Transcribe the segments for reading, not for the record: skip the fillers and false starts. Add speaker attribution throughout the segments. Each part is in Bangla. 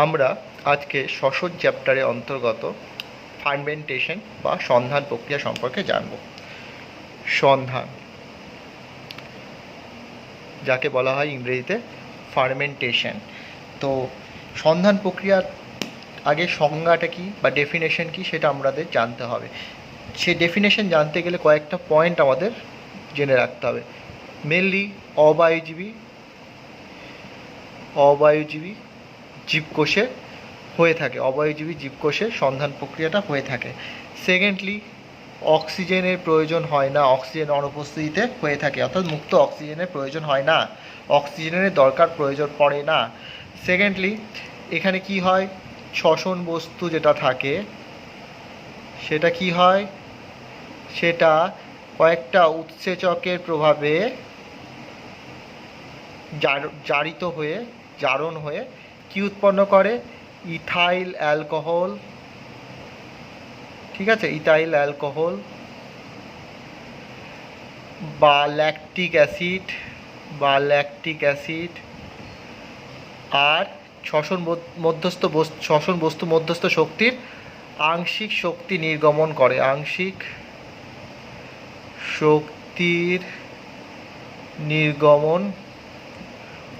Speaker 1: আমরা আজকে ষষ্ঠ চ্যাপ্টারের অন্তর্গত ফার্মেন্টেশন বা সন্ধান প্রক্রিয়া সম্পর্কে জানব। সন্ধান, যাকে বলা হয় ইংরেজিতে ফার্মেন্টেশন। তো সন্ধান প্রক্রিয়ার আগে সংজ্ঞাটা কী বা ডেফিনেশন কী সেটা আমাদের জানতে হবে। সে ডেফিনেশন জানতে গেলে কয়েকটা পয়েন্ট আমাদের জেনে রাখতে হবে। মেনলি অবায়ুজীবী জীবকোষে হয়ে থাকে, অবায়ুজীবী জীবকোষে সন্ধান প্রক্রিয়াটা হয়ে থাকে। সেকেন্ডলি, অক্সিজেনের প্রয়োজন হয় না, অক্সিজেন অনুপস্থিতিতে হয়ে থাকে, অর্থাৎ মুক্ত অক্সিজেনের প্রয়োজন হয় না, অক্সিজেনের দরকার প্রয়োজন পড়ে না। সেকেন্ডলি, এখানে কি হয়, শ্বসন বস্তু যেটা থাকে সেটা কি হয়, সেটা কয়েকটা উৎসেচকের প্রভাবে জারণ হয়ে কি উৎপন্ন করে, ইথাইল অ্যালকোহল, ঠিক আছে, ইথাইল অ্যালকোহল বা ল্যাকটিক অ্যাসিড আর শ্বসন বস্তু মধ্যস্থ শক্তির আংশিক শক্তি নির্গমন করে, আংশিক শক্তির নির্গমন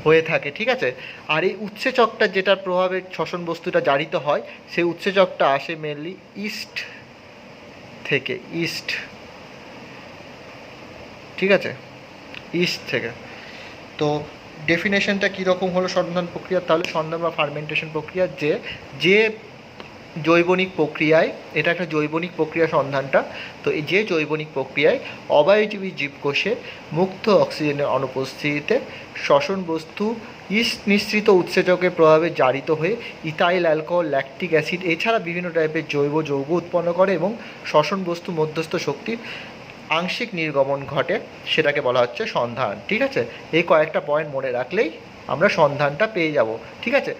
Speaker 1: হয়ে থাকে, ঠিক আছে। আর এই উৎসেচকটা যেটার প্রভাবে শ্বসন বস্তুটা জারিত হয়, সেই উৎসেচকটা আসে মেনলি ইস্ট থেকে, ঠিক আছে, ইস্ট থেকে। তো ডেফিনেশনটা কীরকম হলো সন্ধান প্রক্রিয়া, তাহলে সন্ধান বা ফার্মেন্টেশন প্রক্রিয়া যে জৈবনিক প্রক্রিয়ায়, এটা একটা জৈবনিক প্রক্রিয়া সন্ধানটা। তো এই যে জৈবনিক প্রক্রিয়ায় অবায়ুজীবী জীবকোষে মুক্ত অক্সিজেনের অনুপস্থিতিতে শ্বসন বস্তু ইস্ট নিঃসৃত উৎসেচকের প্রভাবে জারিত হয়ে ইথাইল অ্যালকোহল, ল্যাকটিক অ্যাসিড এছাড়া বিভিন্ন টাইপের জৈব যৌগ উৎপন্ন করে এবং শ্বসন বস্তু মধ্যস্থ শক্তির আংশিক নির্গমন ঘটে, সেটাকে বলা হচ্ছে সন্ধান, ঠিক আছে। এই কয়েকটা পয়েন্ট মনে রাখলেই আমরা সন্ধানটা পেয়ে যাব, ঠিক আছে।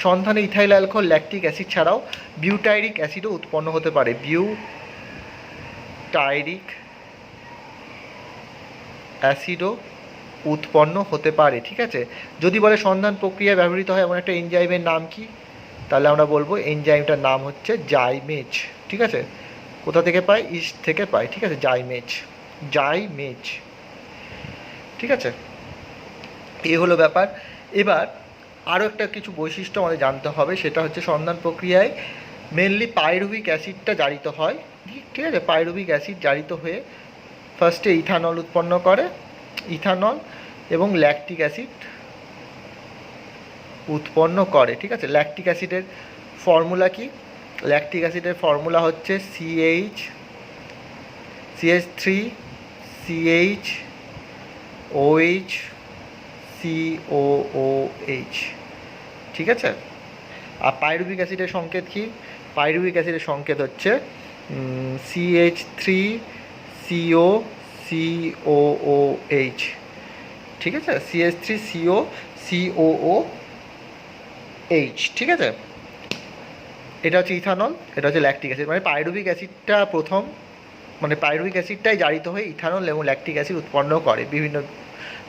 Speaker 1: সন্ধানে ইথাইল অ্যালকোহল, ল্যাকটিক অ্যাসিড ছাড়াও বিউটাইরিক অ্যাসিডও উৎপন্ন হতে পারে, বিউটাইরিক অ্যাসিডও উৎপন্ন হতে পারে, ঠিক আছে। যদি বলে সন্ধান প্রক্রিয়ায় ব্যবহৃত হয় এমন একটা এনজাইমের নাম কি, তাহলে আমরা বলবো এনজাইমটার নাম হচ্ছে জাইমেজ, ঠিক আছে। কোথা থেকে পাই, ইস্ট থেকে পাই, ঠিক আছে, জাইমেজ, ঠিক আছে। এই হলো ব্যাপার। এবার আরও একটা কিছু বৈশিষ্ট্য আমাদের জানতে হবে, সেটা হচ্ছে সন্ধান প্রক্রিয়ায় মেনলি পাইরুভিক অ্যাসিডটা জারিত হয়, ঠিক আছে। পাইরুভিক অ্যাসিড জারিত হয়ে ফার্স্টে ইথানল উৎপন্ন করে, ইথানল এবং ল্যাকটিক অ্যাসিড উৎপন্ন করে, ঠিক আছে। ল্যাকটিক অ্যাসিডের ফর্মুলা কি, ল্যাকটিক অ্যাসিডের ফর্মুলা হচ্ছে CH3CHOH COOH, ঠিক আছে। আর পাইরুভিক অ্যাসিডের সংকেত কি, পাইরুভিক অ্যাসিডের সংকেত হচ্ছে CH3COCOOH, ঠিক আছে, CH3COCOOH, ঠিক আছে। এটা হচ্ছে ইথানল, এটা হচ্ছে ল্যাকটিক অ্যাসিড, মানে পাইরুভিক অ্যাসিডটা পাইরুভিক অ্যাসিডটাই জারিত হয়ে ইথানল এবং ল্যাকটিক অ্যাসিড উৎপন্ন করে, বিভিন্ন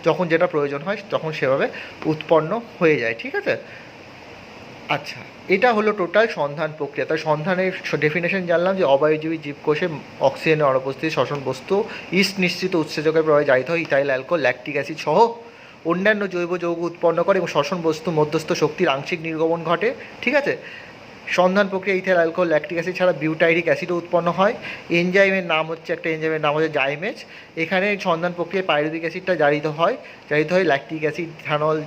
Speaker 1: যখন যেটা প্রয়োজন হয় তখন সেভাবে উৎপন্ন হয়ে যায়, ঠিক আছে। আচ্ছা, এটা হলো টোটাল সন্ধান প্রক্রিয়া। তাই সন্ধানের ডেফিনেশন জানলাম যে অবায়ুজীবী জীবকোষে অক্সিজেনের অনুপস্থিতি শ্বসন বস্তু ইস্ট নিঃসৃত উৎসেচকের প্রভাবে জারিত হয় ইথাইল অ্যালকোহল, ল্যাকটিক অ্যাসিড সহ অন্যান্য জৈব যৌগ উৎপন্ন করে এবং শ্বসন বস্তু মধ্যস্থ শক্তির আংশিক নির্গমন ঘটে, ঠিক আছে। সন্ধান প্রক্রিয়া ইথাইল অ্যালকোহল, ল্যাকটিক অ্যাসিড ছাড়া বিউটাইরিক অ্যাসিডও উৎপন্ন হয়। এনজাইমের নাম হচ্ছে জাইমেজ। এখানে সন্ধান প্রক্রিয়ায় পাইরুভিক অ্যাসিডটা জারিত হয় ল্যাকটিক অ্যাসিড ইথানল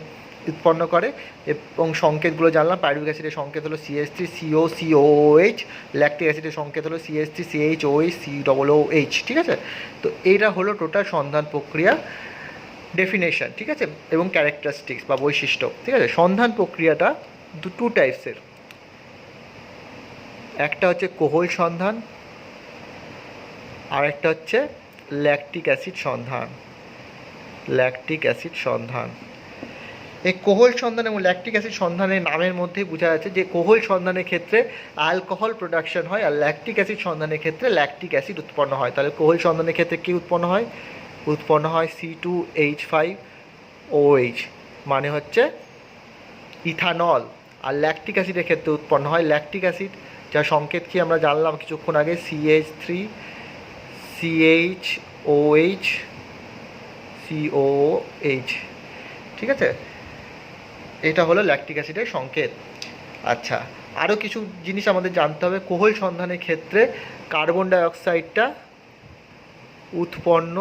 Speaker 1: উৎপন্ন করে এবং সংকেতগুলো জানলাম। পাইরুভিক অ্যাসিডের সংকেত হলো CH3COCOOH, ল্যাকটিক অ্যাসিডের সংকেত হলো CH3CHOH, ঠিক আছে। তো এইটা হলো টোটাল সন্ধান প্রক্রিয়া ডেফিনেশন, ঠিক আছে, এবং ক্যারেক্টারিস্টিক্স বা বৈশিষ্ট্য, ঠিক আছে। সন্ধান প্রক্রিয়াটা টু টাইপসের, একটা হচ্ছে কোহল সন্ধান আর একটা হচ্ছে ল্যাকটিক অ্যাসিড সন্ধান। এই কোহল সন্ধান এবং ল্যাকটিক অ্যাসিড সন্ধানের নামের মধ্যেই বোঝা যাচ্ছে যে কোহল সন্ধানের ক্ষেত্রে অ্যালকোহল প্রোডাকশন হয় আর ল্যাকটিক অ্যাসিড সন্ধানের ক্ষেত্রে ল্যাকটিক অ্যাসিড উৎপন্ন হয়। তাহলে কোহল সন্ধানের ক্ষেত্রে কী উৎপন্ন হয় C2H5OH, মানে হচ্ছে ইথানল। আর ল্যাকটিক অ্যাসিডের ক্ষেত্রে উৎপন্ন হয় ল্যাকটিক অ্যাসিড, যার সংকেত কি আমরা জানলাম কিছুক্ষণ আগে, CH3CHOH COOH। ঠিক আছে, এটা হলো ল্যাকটিক অ্যাসিডের সংকেত। আচ্ছা, আরও কিছু জিনিস আমাদের জানতে হবে। কোহল সন্ধানের ক্ষেত্রে কার্বন ডাইঅক্সাইডটা উৎপন্ন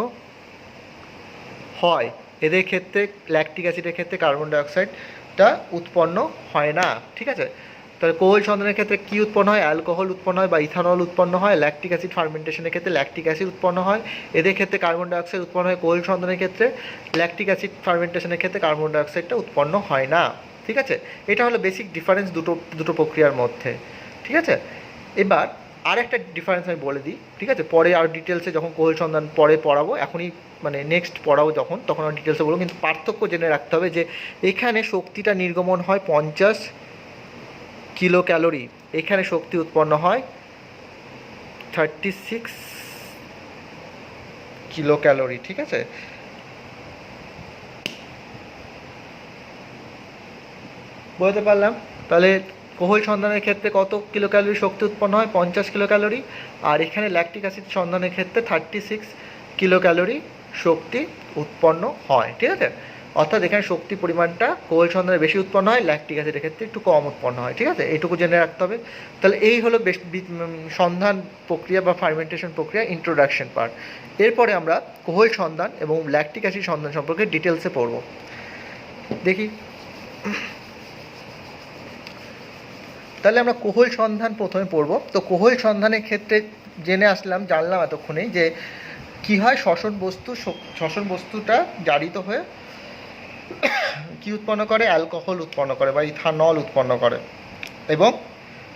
Speaker 1: হয়, এদের ক্ষেত্রে ল্যাকটিক অ্যাসিডের ক্ষেত্রে কার্বন ডাইঅক্সাইডটা উৎপন্ন হয় না। ঠিক আছে, তাহলে কোহল সন্ধানের ক্ষেত্রে কী উৎপন্ন হয়? অ্যালকোহল উৎপন্ন হয় বা ইথানল উৎপন্ন হয়। ল্যাকটিক অ্যাসিড ফার্মেন্টেশনের ক্ষেত্রে ল্যাকটিক অ্যাসিড উৎপন্ন হয়, এদের ক্ষেত্রে কার্বন ডাইঅক্সাইড উৎপন্ন হয়। কোহল সন্ধানের ক্ষেত্রে ল্যাকটিক অ্যাসিড ফার্মেন্টেশনের ক্ষেত্রে কার্বন ডাইঅক্সাইডটা উৎপন্ন হয় না। ঠিক আছে, এটা হলো বেসিক ডিফারেন্স দুটো প্রক্রিয়ার মধ্যে। ঠিক আছে, এবার আর একটা ডিফারেন্স আমি বলে দিই। ঠিক আছে, পরে আর ডিটেলসে যখন কোহল সন্ধান পরে পড়াবো, এখনই মানে নেক্সট পড়াবো তখন আর ডিটেলসে বলবো, কিন্তু পার্থক্য জেনে রাখতে হবে যে এখানে শক্তিটা নির্গমন হয় 50 কিলো ক্যালোরি, এখানে শক্তি উৎপন্ন হয় 36 কিলো ক্যালোরি। ঠিক আছে, বলতে পারলাম? তাহলে কোহল সন্ধানের ক্ষেত্রে কত কিলো ক্যালোরি শক্তি উৎপন্ন হয়? 50 কিলো ক্যালোরি। আর এখানে ল্যাকটিক অ্যাসিড সন্ধানের ক্ষেত্রে 36 কিলো ক্যালোরি শক্তি উৎপন্ন হয়। ঠিক আছে, অর্থাৎ এখানে শক্তির পরিমাণটা কোহল সন্ধানে বেশি উৎপন্ন হয়, ল্যাকটিক অ্যাসিডের ক্ষেত্রে একটু কম উৎপন্ন হয়। ঠিক আছে, এইটুকু জেনে রাখতে হবে। তাহলে এই হলো সন্ধান প্রক্রিয়া বা ফার্মেন্টেশন প্রক্রিয়া ইন্ট্রোডাকশন পার্ট। এরপরে আমরা কোহল সন্ধান এবং ল্যাকটিক অ্যাসিড সন্ধান সম্পর্কে ডিটেলসে পড়ব। দেখি, তাহলে আমরা কোহল সন্ধান প্রথমে পড়ব। তো কোহল সন্ধানের ক্ষেত্রে জানলাম এতক্ষণেই যে কী হয়, শ্বসন বস্তুটা জারিত হয়ে কি উৎপন্ন করে? অ্যালকোহল উৎপন্ন করে বা ইথানল উৎপন্ন করে এবং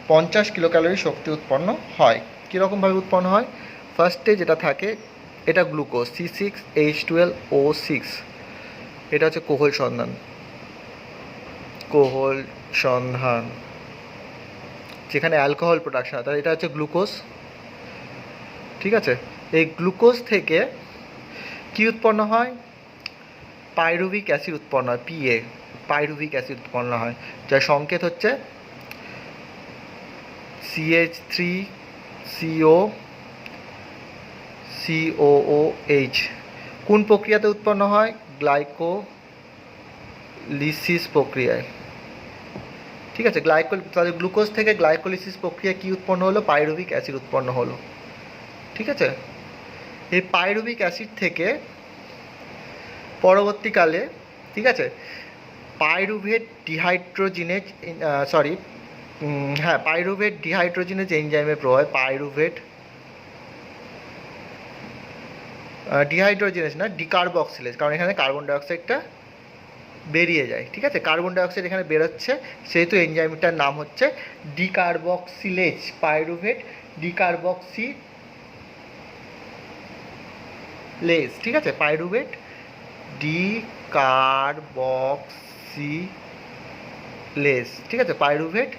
Speaker 1: 50 কিলো ক্যালোরি শক্তি উৎপন্ন হয়। কীরকমভাবে উৎপন্ন হয়? ফার্স্টে যেটা থাকে এটা গ্লুকোজ C6H12O6, এটা হচ্ছে কোহল সন্ধান যেখানে অ্যালকোহল প্রোডাকশন হয়, তাহলে এটা হচ্ছে গ্লুকোজ। ঠিক আছে, এই গ্লুকোজ থেকে কি উৎপন্ন হয়? পাইরুভিক অ্যাসিড উৎপন্ন হয়, পাইরুভিক অ্যাসিড উৎপন্ন হয়, যার সংকেত হচ্ছে CH3COOH। কোন প্রক্রিয়াতে উৎপন্ন হয়? গ্লাইকোলিসিস প্রক্রিয়ায়। ঠিক আছে, তাহলে গ্লুকোজ থেকে গ্লাইকোলিসিস প্রক্রিয়া কি উৎপন্ন হলো? পাইরুভিক অ্যাসিড উৎপন্ন হলো। ঠিক আছে, এই পাইরুভিক অ্যাসিড থেকে পরবর্তীকালে, ঠিক আছে, পাইরুভেট ডিহাইড্রোজিনেজ এনজাইমের প্রভাবে ডিকার্বক্সিলেজ, কারণ এখানে কার্বন ডাইঅক্সাইডটা বেরিয়ে যায়। ঠিক আছে, কার্বন ডাইঅক্সাইড এখানে বেরোচ্ছে, সেহেতু এনজাইমটার নাম হচ্ছে ডিকার্বক্সিলেজ, পাইরুভেট ডিকার্বক্সিলেজ। ঠিক আছে, পাইরুভেট ডিকার্বক্সিলেজ। ঠিক আছে, পাইরুভেট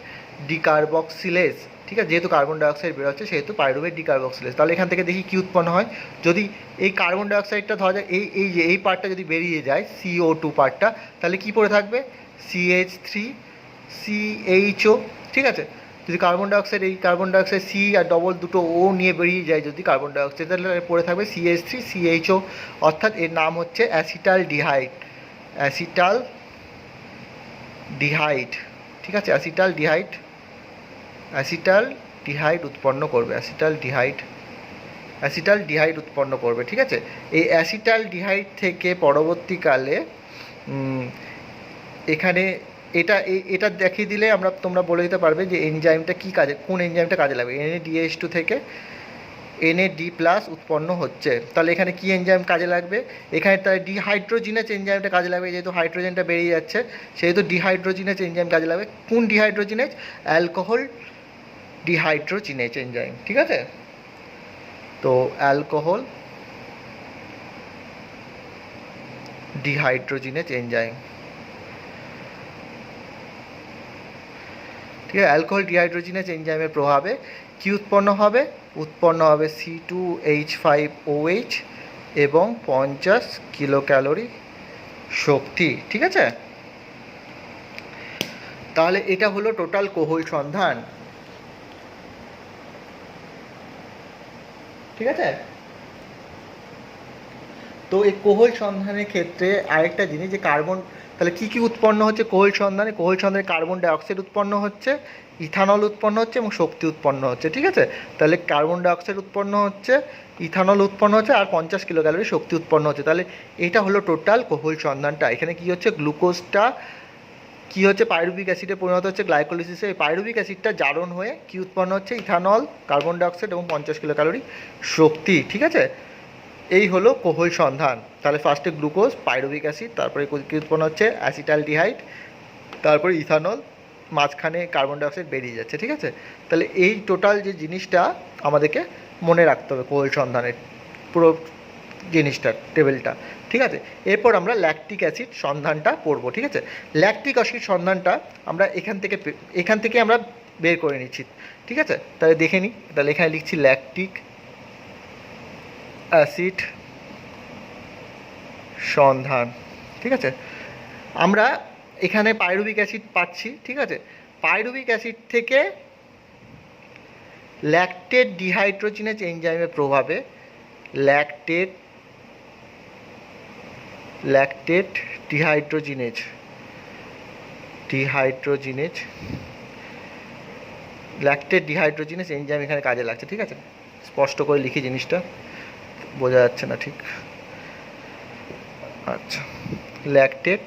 Speaker 1: ডিকার্বক্সিলেজ। ঠিক আছে, যেহেতু কার্বন ডাইঅক্সাইড বেরোচ্ছে সেহেতু পাইরুভেট ডিকার্বক্সিলেজ। তাহলে এখান থেকে দেখি কি উৎপন্ন হয়। যদি এই কার্বন ডাইঅক্সাইডটা ধরা যায়, এই পার্টটা যদি বেরিয়ে যায়, CO2 পার্টটা, তাহলে কি পড়ে থাকবে? CH3CHO। ঠিক আছে, যদি কার্বন ডাইঅক্সাইড C আর ডবল দুটো O নিয়ে বেরিয়ে যায় যদি কার্বন ডাইঅক্সাইড, তাহলে পড়ে থাকবে CH3CHO, অর্থাৎ এর নাম হচ্ছে অ্যাসিটাল ডিহাইড। ঠিক আছে, অ্যাসিটাল ডিহাইড উৎপন্ন করবে, অ্যাসিটাল ডিহাইড উৎপন্ন করবে। ঠিক আছে, এই অ্যাসিটাল ডিহাইড থেকে পরবর্তীকালে এখানে এটা দেখিয়ে দিলে তোমরা বলে দিতে পারবে যে এনজাইমটা কোন এনজাইমটা কাজে লাগবে। NADH2 থেকে NAD+ উৎপন্ন হচ্ছে, তাহলে এখানে কি এনজাইম কাজে লাগবে? এখানে তার ডিহাইড্রোজিনেজ এনজাইমটা কাজে লাগবে, যেহেতু হাইড্রোজেনটা বেরিয়ে যাচ্ছে সেহেতু ডিহাইড্রোজিনেজ এনজাইম কাজে লাগবে। কোন ডিহাইড্রোজিনেজ? Alcohol dehydrogenase enzyme. ঠিক আছে, তো অ্যালকোহল ডিহাইড্রোজিনেজ এনজাইম। ঠিক আছে, অ্যালকোহল ডিহাইড্রোজিনেজ এনজাইমের প্রভাবে কি উৎপন্ন হবে? C2H5OH এবং 50 কিলো ক্যালোরি শক্তি। ঠিক আছে, তাহলে এটা হলো টোটাল কোহল সন্ধান, ঠিক আছে। তো এই কোহল সন্ধানের ক্ষেত্রে আরেকটা জিনিস যে কার্বন, তাহলে কী কী উৎপন্ন হচ্ছে কোহল সন্ধানে? কোহল সন্ধানে কার্বন ডাইঅক্সাইড উৎপন্ন হচ্ছে, ইথানল উৎপন্ন হচ্ছে এবং শক্তি উৎপন্ন হচ্ছে, ঠিক আছে। তাহলে কার্বন ডাইঅক্সাইড উৎপন্ন হচ্ছে, ইথানল উৎপন্ন হচ্ছে আর 50 কিলো ক্যালোরি শক্তি উৎপন্ন হচ্ছে। তাহলে এটা হলো টোটাল কোহল সন্ধানটা। এখানে কী হচ্ছে, গ্লুকোজটা কী হচ্ছে পাইরুভিক অ্যাসিডে পরিণত হচ্ছে গ্লাইকোলিসিসে। এই পাইরুভিক অ্যাসিডটা জারণ হয়ে কী উৎপন্ন হচ্ছে, ইথানল, কার্বন ডাইঅক্সাইড এবং 50 কিলো ক্যালোরি শক্তি, ঠিক আছে। এই হলো কোহল সন্ধান। তাহলে ফার্স্টে গ্লুকোজ, পাইরুভিক অ্যাসিড, তারপরে কী উৎপন্ন হচ্ছে, অ্যাসিটালডিহাইড, তারপরে ইথানল, মাঝখানে কার্বন ডাইঅক্সাইড বেরিয়ে যাচ্ছে, ঠিক আছে। তাহলে এই টোটাল যে জিনিসটা আমাদেরকে মনে রাখতে হবে কোহল সন্ধানের পুরো জিনিসটার টেবিলটা, ঠিক আছে। এরপর আমরা ল্যাকটিক অ্যাসিড সন্ধানটা পড়বো, ঠিক আছে। ল্যাকটিক অ্যাসিড সন্ধানটা আমরা এখান থেকে আমরা বের করে নিচ্ছি, ঠিক আছে। তাহলে দেখে নিই। তাহলে এখানে লিখছি ল্যাকটিক অ্যাসিড সন্ধান, ঠিক আছে। আমরা এখানে পাইরুভিক অ্যাসিড পাচ্ছি, ঠিক আছে। পাইরুভিক অ্যাসিড থেকে ল্যাকটেট ডিহাইড্রোজিনেজ এনজাইমের প্রভাবে ল্যাকটেট ডিহাইড্রোজিনেজ এনজাইম এখানে কাজে লাগছে, ঠিক আছে। স্পষ্ট করে লিখি, জিনিসটা বোঝা যাচ্ছে না ঠিক। আচ্ছা, ল্যাকটেট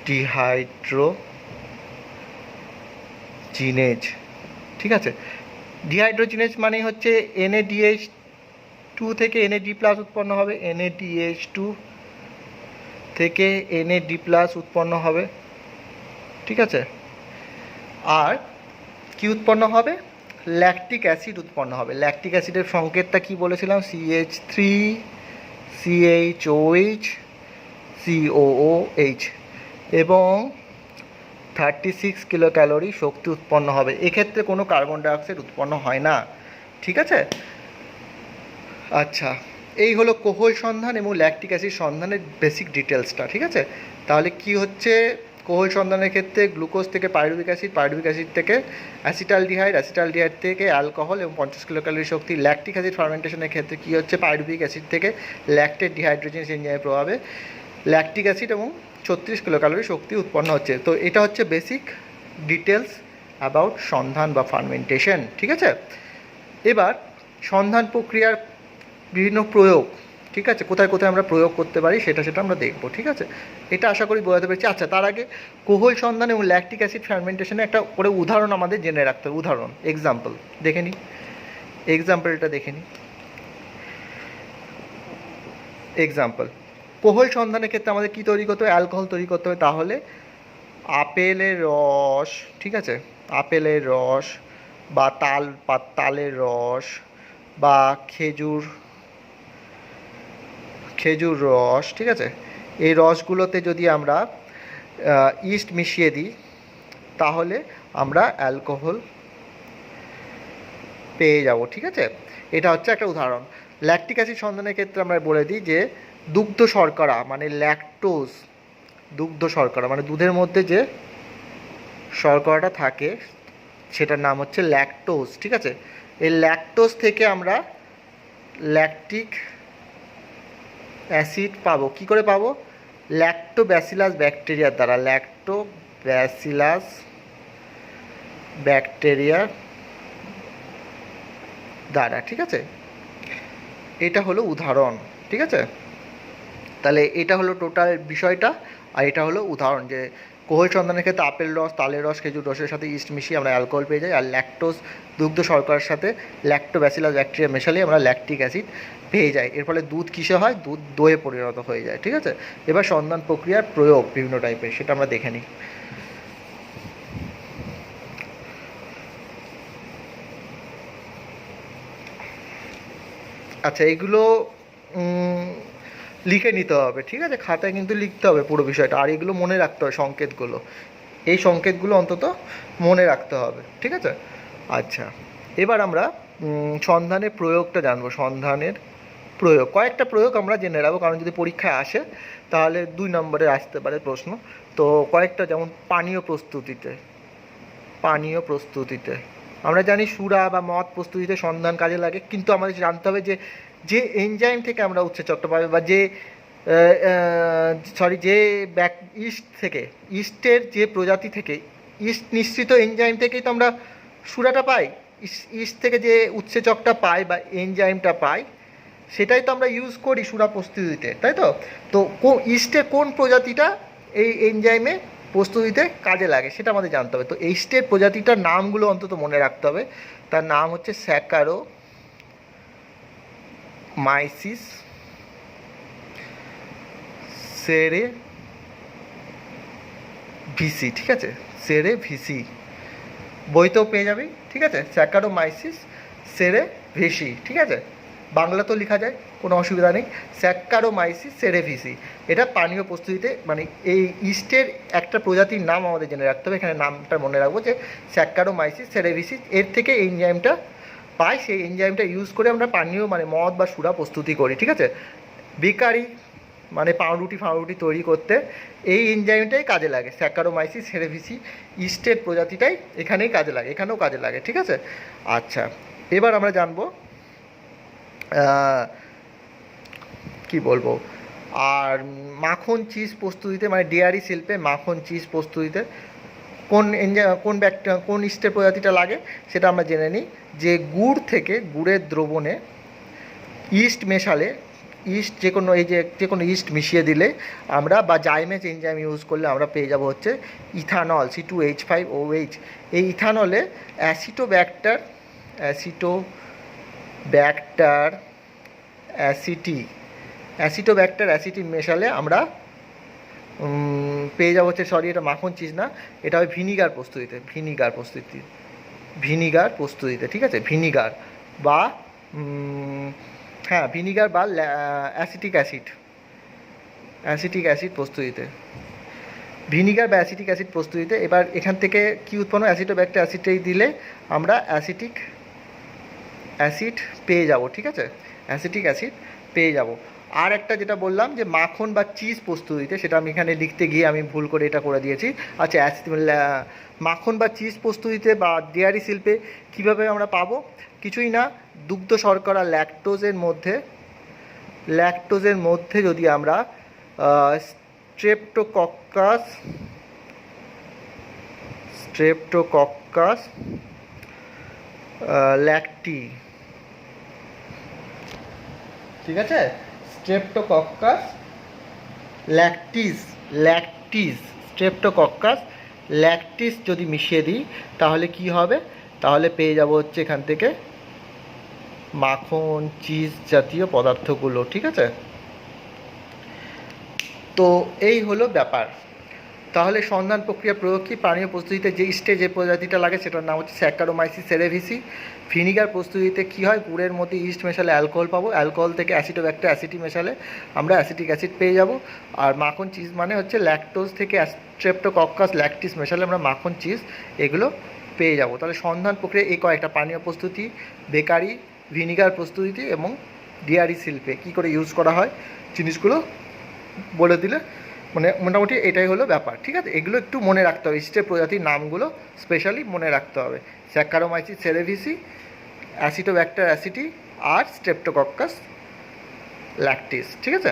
Speaker 1: ডিহাইড্রোজিনেজ, ঠিক আছে। ডিহাইড্রোজিনেজ মানে হচ্ছে NADH2 থেকে NAD+ উৎপন্ন হবে, NADH2 থেকে NAD+ উৎপন্ন হবে, ঠিক আছে। আর কি উৎপন্ন হবে, ল্যাকটিক অ্যাসিড উৎপন্ন হবে। ল্যাকটিক অ্যাসিডের সংকেতটা কি বলেছিলাম, CH3CHOH COOH এবং 36 কিলো ক্যালোরি শক্তি উৎপন্ন হবে। এক্ষেত্রে কোনো কার্বন ডাইঅক্সাইড উৎপন্ন হয় না, ঠিক আছে। আচ্ছা, এই হলো কোহল সন্ধান এবং ল্যাকটিক অ্যাসিড সন্ধানের বেসিক ডিটেলসটা, ঠিক আছে। তাহলে কি হচ্ছে, কোহল সন্ধানের ক্ষেত্রে গ্লুকোজ থেকে পাইরুভিক অ্যাসিড থেকে অ্যাসিটালডিহাইড থেকে অ্যালকোহল এবং 50 কিলো ক্যালোরি শক্তি। ল্যাকটিক অ্যাসিড ফার্মেন্টেশনের ক্ষেত্রে কী হচ্ছে, পাইরুভিক অ্যাসিড থেকে ল্যাকটেট ডিহাইড্রোজেনেজ এনজাইমের প্রভাবে ল্যাকটিক অ্যাসিড এবং 36 কিলো ক্যালোরি শক্তি উৎপন্ন হচ্ছে। তো এটা হচ্ছে বেসিক ডিটেলস অ্যাবাউট সন্ধান বা ফার্মেন্টেশন, ঠিক আছে। এবার সন্ধান প্রক্রিয়ার বিভিন্ন প্রয়োগ, ঠিক আছে, কোথায় কোথায় আমরা প্রয়োগ করতে পারি সেটা আমরা দেখবো, ঠিক আছে। এটা আশা করি বোঝাতে পেরেছি। আচ্ছা, তার আগে কোহল সন্ধান এবং ল্যাকটিক অ্যাসিড ফার্মেন্টেশনে একটা করে উদাহরণ আমাদের জেনে রাখতে হবে। উদাহরণ, এক্সাম্পল দেখে নিই। এক্সাম্পল, কোহল সন্ধানের ক্ষেত্রে আমাদের কী তৈরি করতে হবে, অ্যালকোহল তৈরি করতে হবে। তাহলে আপেলের রস, ঠিক আছে, আপেলের রস বা তালের রস বা খেজুর রস, ঠিক আছে। এই রসগুলোতে যদি আমরা ইস্ট মিশিয়ে দিই তাহলে আমরা অ্যালকোহল পেয়ে যাব, ঠিক আছে। এটা হচ্ছে একটা উদাহরণ। ল্যাকটিক অ্যাসিড সন্ধানের ক্ষেত্রে আমরা বলে দিই যে দুগ্ধ শর্করা মানে ল্যাকটোজ, মানে দুধের মধ্যে যে শর্করাটা থাকে সেটার নাম হচ্ছে ল্যাকটোজ, ঠিক আছে। এই ল্যাকটোজ থেকে আমরা ল্যাকটিক অ্যাসিড পাবো। কি করে পাবো, ল্যাক্টোব্যাসিলাস ব্যাকটেরিয়ার দ্বারা, ঠিক আছে। এটা হলো উদাহরণ, ঠিক আছে। তাহলে এটা হলো টোটাল বিষয়টা, আর এটা হলো উদাহরণ যে কোহল সন্ধানের ক্ষেত্রে আপেল রস, তালের রস, খেজুর রসের সাথে ইস্ট মিশিয়ে আমরা অ্যালকোহল পেয়ে যাই, আর ল্যাকটোজ দুগ্ধ শর্করার সাথে ল্যাক্টোব্যাসিলাস ব্যাকটেরিয়া মেশালে আমরা ল্যাকটিক অ্যাসিড পেয়ে যাই। এর ফলে দুধ কিসে হয়, দুধ দইয়ে পরিণত হয়ে যায়, ঠিক আছে। এবার সন্ধান প্রক্রিয়ার প্রয়োগ বিভিন্ন টাইপের, সেটা আমরা দেখে নিই। আচ্ছা, এগুলো লিখে নিতে হবে, ঠিক আছে, খাতায় কিন্তু লিখতে হবে পুরো বিষয়টা, আর এগুলো মনে রাখতে হবে সংকেতগুলো, এই সংকেতগুলো অন্তত মনে রাখতে হবে, ঠিক আছে। আচ্ছা, এবার আমরা সন্ধানের প্রয়োগটা জানবো। সন্ধানের প্রয়োগ, কয়েকটা প্রয়োগ আমরা জেনে রাখবো, কারণ যদি পরীক্ষায় আসে তাহলে 2 নম্বরে আসতে পারে প্রশ্ন। তো কয়েকটা, যেমন পানীয় প্রস্তুতিতে আমরা জানি সুরা বা মদ প্রস্তুতিতে সন্ধান কাজে লাগে, কিন্তু আমাদের জানতে হবে যে যে এনজাইম থেকে আমরা উৎসেচকটা পাই, বা যে যে ইস্টের যে প্রজাতি থেকে, ইস্ট নিঃসৃত এনজাইম থেকেই তো আমরা সুরাটা পাই। ইস্ট থেকে যে উৎসেচকটা পাই বা এনজাইমটা পাই, সেটাই তো আমরা ইউজ করি সুরা প্রস্তুতিতে, তাই তো? তো ইস্টের কোন প্রজাতিটা এই এনজাইমে প্রস্তুতিতে কাজে লাগে সেটা আমাদের জানতে হবে। তো ইস্টের প্রজাতিটার নামগুলো অন্তত মনে রাখতে হবে। তার নাম হচ্ছে স্যাকারোমাইসিস সেরেভিসি, ঠিক আছে? সেরেভিসি বইতেও পেয়ে যাবি, ঠিক আছে? স্যাকারোমাইসিস সেরেভিসি, ঠিক আছে? বাংলাতেও লেখা যায়, কোনো অসুবিধা নেই। স্যাকারোমাইসিস সেরেভিসি, এটা পানীয় প্রস্তুতিতে, মানে এই ইস্টের একটা প্রজাতির নাম আমাদের জেনে রাখতে হবে। এখানে নামটা মনে রাখবো যে স্যাকারোমাইসিস সেরেভিসি, এর থেকে এই এনজাইমটা পাই। সেই এনজাইমটা ইউজ করে আমরা পানীয় মানে মদ বা সুরা প্রস্তুতি করি, ঠিক আছে? বেকারি মানে পাউরুটি তৈরি করতে এই এনজাইমটাই কাজে লাগে। স্যাকারোমাইসিস সেরেভিসি ইস্টের প্রজাতিটাই এখানেই কাজে লাগে, এখানেও কাজে লাগে, ঠিক আছে? আচ্ছা, এবার আমরা জানবো কি বলবো, আর মাখন চিজ প্রস্তুতিতে, মানে ডেয়ারি শিল্পে মাখন চিজ প্রস্তুতিতে কোন ইস্টের প্রজাতিটা লাগে সেটা আমরা জেনে নিই। যে গুড়ের দ্রবণে ইস্ট মেশালে, যে কোনো ইস্ট মিশিয়ে দিলে আমরা, বা জাইমেজ এনজাইম ইউজ করলে আমরা পেয়ে যাব হচ্ছে ইথানল, C2H5OH। এই ইথানলে অ্যাসিটোব্যাক্টার অ্যাসিটি মেশালে আমরা পেয়ে যাবো হচ্ছে, এটা মাখন চিজ না, এটা হয় ভিনিগার প্রস্তুতিতে, ঠিক আছে? ভিনিগার বা অ্যাসিটিক অ্যাসিড প্রস্তুতিতে এবার এখান থেকে কি উৎপন্ন, অ্যাসিটোব্যাক্টার অ্যাসিডটাই দিলে আমরা অ্যাসিটিক অ্যাসিড পেয়ে যাব, ঠিক আছে? অ্যাসিটিক অ্যাসিড পেয়ে যাব। আর একটা যেটা বললাম যে মাখন বা চিজ প্রস্তুতিতে, সেটা আমি এখানে লিখতে গিয়ে আমি ভুল করে এটা করে দিয়েছি। আচ্ছা, মাখন বা চিজ প্রস্তুতিতে বা ডেয়ারি শিল্পে কীভাবে আমরা পাবো? কিছুই না, দুগ্ধ শর্করা ল্যাকটোজের মধ্যে যদি আমরা স্ট্রেপ্টোকক্কাস ল্যাকটি, ঠিক আছে? স্ট্রেপ্টোকক্কাস ল্যাকটিস যদি মিশিয়ে দিই তাহলে কি হবে? তাহলে পেয়ে যাব হচ্ছে এখান থেকে মাখন চিজ জাতীয় পদার্থগুলো, ঠিক আছে? তো এই হলো ব্যাপার। তাহলে সন্ধান প্রক্রিয়া প্রয়োগ কি? পানীয় প্রস্তুতিতে যে ইস্টে যে প্রজাতিটা লাগে সেটার নাম হচ্ছে স্যাকারোমাইসিস সেরেভিসি। ভিনিগার প্রস্তুতিতে কি হয়? গুড়ের মধ্যে ইস্ট মেশালে অ্যালকোহল পাবো, অ্যালকোহল থেকে অ্যাসিটোব্যাক্টার অ্যাসিড মেশালে আমরা অ্যাসিটিক অ্যাসিড পেয়ে যাব। আর মাখন চিজ মানে হচ্ছে ল্যাকটোজ থেকে স্ট্রেপ্টোকক্কাস ল্যাকটিস মেশালে আমরা মাখন চিজ এগুলো পেয়ে যাব। তাহলে সন্ধান প্রক্রিয়া এই কয়েকটা, পানীয় প্রস্তুতি, বেকারি, ভিনিগার প্রস্তুতি এবং ডেয়ারি শিল্পে কী করে ইউজ করা হয় জিনিসগুলো বলে দিলে মানে মোটামুটি এটাই হলো ব্যাপার, ঠিক আছে? এগুলো একটু মনে রাখতে হবে, ইস্টের প্রজাতির নামগুলো স্পেশালি মনে রাখতে হবে। স্যাকারোমাইসিস সেরেভিসি, অ্যাসিটোব্যাক্টার অ্যাসিটি আর স্ট্রেপ্টোকক্কাস ল্যাকটিস, ঠিক আছে?